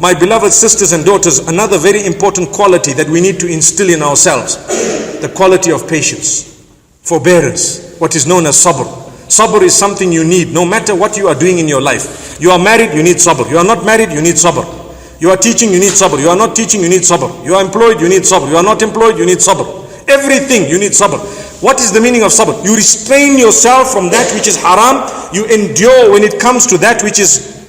My beloved sisters and daughters, another very important quality that we need to instill in ourselves, the quality of patience, forbearance, what is known as sabr. Sabr is something you need no matter what you are doing in your life. You are married, you need sabr. You are not married, you need sabr. You are teaching, you need sabr. You are not teaching, you need sabr. You are employed, you need sabr. You are not employed, you need sabr. Everything you need sabr. What is the meaning of sabr? You restrain yourself from that which is haram. You endure when it comes to that which is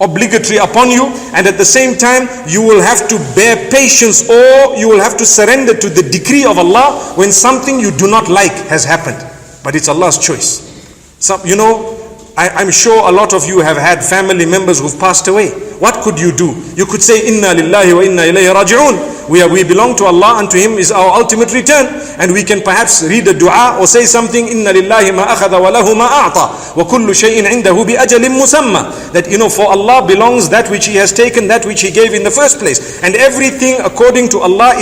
obligatory upon you, and at the same time you will have to bear patience, or you will have to surrender to the decree of Allah when something you do not like has happened. But it's Allah's choice. I'm sure a lot of you have had family members who've passed away. What could you do? You could say, Inna lillahi wa inna ilayhi raji'un. We belong to Allah, and to Him is our ultimate return. And we can perhaps read a dua or say something, Inna lillahi ma akhadha wa lahu ma a'ta wa kullu shay'in indahu bi ajalin musamma. That for Allah belongs that which He has taken, that which He gave in the first place. And everything according to Allah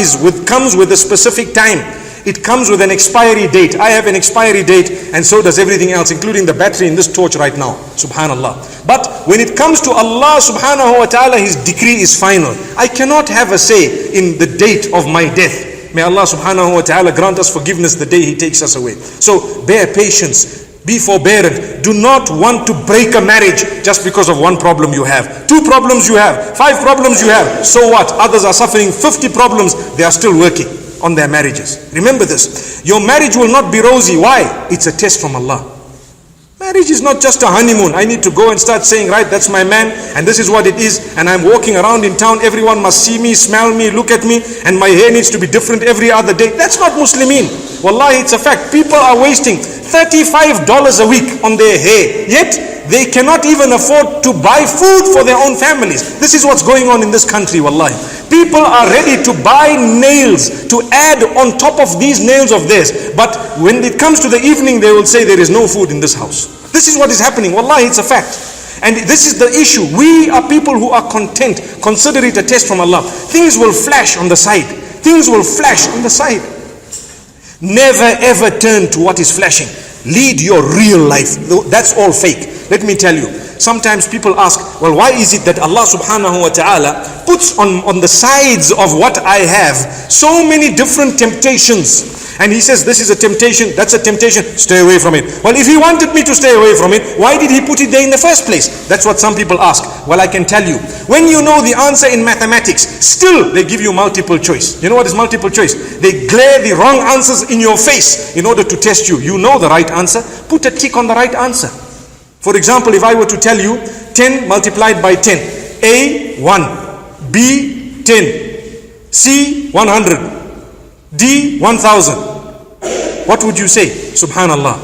comes with a specific time. It comes with an expiry date. I have an expiry date, and so does everything else, including the battery in this torch right now. Subhanallah. But when it comes to Allah subhanahu wa ta'ala, His decree is final. I cannot have a say in the date of my death. May Allah subhanahu wa ta'ala grant us forgiveness the day He takes us away. So bear patience. Be forbearant. Do not want to break a marriage just because of one problem you have. 2 problems you have. 5 problems you have. So what? Others are suffering 50 problems. They are still working on their marriages. Remember this. Your marriage will not be rosy. Why? It's a test from Allah. Marriage is not just a honeymoon. I need to go and start saying, right, that's my man, and this is what it is, and I'm walking around in town, everyone must see me, smell me, look at me, and my hair needs to be different every other day. That's not Muslimin. Wallahi, it's a fact. People are wasting $35 a week on their hair, yet they cannot even afford to buy food for their own families. This is what's going on in this country, wallahi. People are ready to buy nails to add on top of these nails of theirs. But when it comes to the evening, they will say there is no food in this house. This is what is happening. Wallahi, it's a fact. And this is the issue. We are people who are content. Consider it a test from Allah. Things will flash on the side. Things will flash on the side. Never ever turn to what is flashing. Lead your real life. That's all fake. Let me tell you. Sometimes people ask, well, why is it that Allah subhanahu wa ta'ala puts on the sides of what I have so many different temptations? And He says, this is a temptation, that's a temptation, stay away from it. Well, if He wanted me to stay away from it, why did He put it there in the first place? That's what some people ask. Well, I can tell you, when you know the answer in mathematics, still they give you multiple choice. You know what is multiple choice? They glare the wrong answers in your face in order to test you. You know the right answer, put a tick on the right answer. For example, if I were to tell you 10 multiplied by 10, A 1, B 10, C 100, D 1000, what would you say? Subhanallah.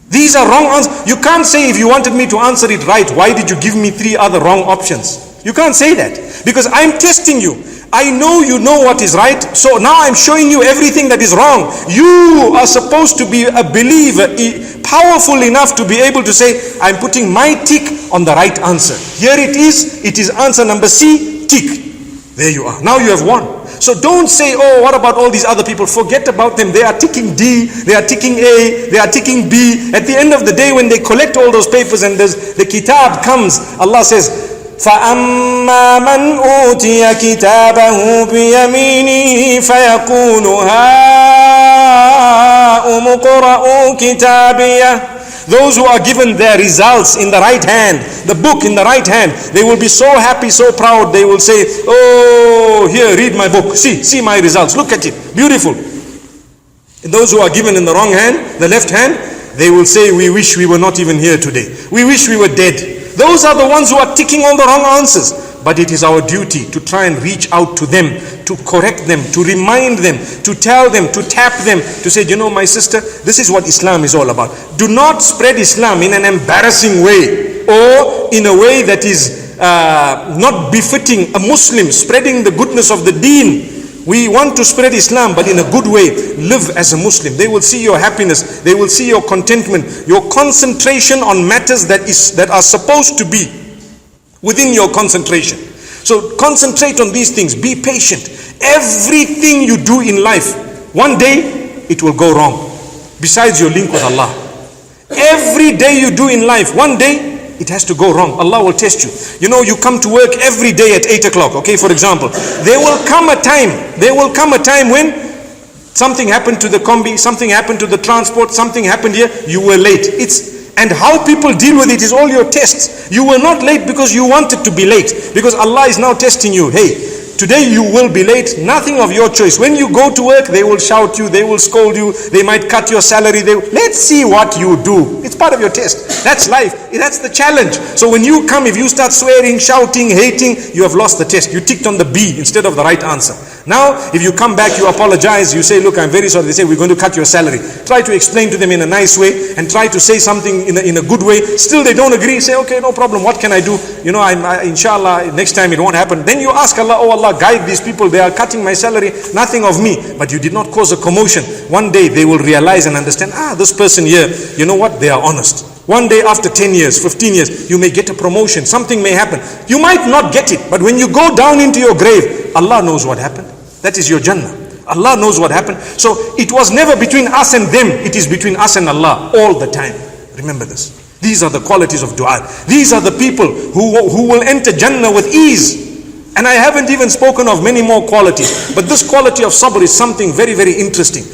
These are wrong answers. You can't say, if you wanted me to answer it right, why did you give me 3 other wrong options? You can't say that, because I'm testing you. I know you know what is right, so now I'm showing you everything that is wrong. You are supposed to be a believer, powerful enough to be able to say, I'm putting my tick on the right answer. Here it is answer number C, tick. There you are. Now you have won. So don't say, oh, what about all these other people? Forget about them. They are ticking D, they are ticking A, they are ticking B. At the end of the day, when they collect all those papers and the kitab comes, Allah says, فَأَمَّا مَنْ أُوتِيَ كِتَابَهُ بِيَمِينِهِ فَيَقُولُ هَاؤُمُ اقْرَءُوا كِتَابِيَهْ. Those who are given their results in the right hand, the book in the right hand, they will be so happy, so proud. They will say, oh, here, read my book. See my results. Look at it. Beautiful. And those who are given in the wrong hand, the left hand, they will say, we wish we were not even here today. We wish we were dead. Those are the ones who are ticking all the wrong answers. But it is our duty to try and reach out to them, to correct them, to remind them, to tell them, to tap them, to say, you know, my sister, this is what Islam is all about. Do not spread Islam in an embarrassing way, or in a way that is not befitting a Muslim, spreading the goodness of the deen. We want to spread Islam, but in a good way. Live as a Muslim. They will see your happiness. They will see your contentment, your concentration on matters that are supposed to be within your concentration. So concentrate on these things. Be patient. Everything you do in life, one day it will go wrong. Besides your link with Allah. Every day you do in life, one day it has to go wrong. Allah will test you. You know, you come to work every day at 8 o'clock, okay, for example. There will come a time when something happened to the combi, something happened to the transport, something happened here, you were late. And how people deal with it is all your tests. You were not late because you wanted to be late. Because Allah is now testing you. Hey, today you will be late, nothing of your choice. When you go to work, they will shout you, they will scold you, they might cut your salary. Let's see what you do. It's part of your test. That's life. That's the challenge. So when you come, if you start swearing, shouting, hating, you have lost the test. You ticked on the B instead of the right answer. Now, if you come back, you apologize, you say, look, I'm very sorry. They say, we're going to cut your salary. Try to explain to them in a nice way and try to say something in a good way. Still they don't agree. Say, okay, no problem. What can I do? You know, inshallah, next time it won't happen. Then you ask Allah, oh Allah, guide these people. They are cutting my salary. Nothing of me. But you did not cause a commotion. One day they will realize and understand, this person here, you know what? They are honest. One day after 10 years, 15 years, you may get a promotion. Something may happen. You might not get it. But when you go down into your grave, Allah knows what happened. That is your Jannah. Allah knows what happened. So it was never between us and them. It is between us and Allah all the time. Remember this. These are the qualities of dua. These are the people who will enter Jannah with ease. And I haven't even spoken of many more qualities. But this quality of sabr is something very, very interesting.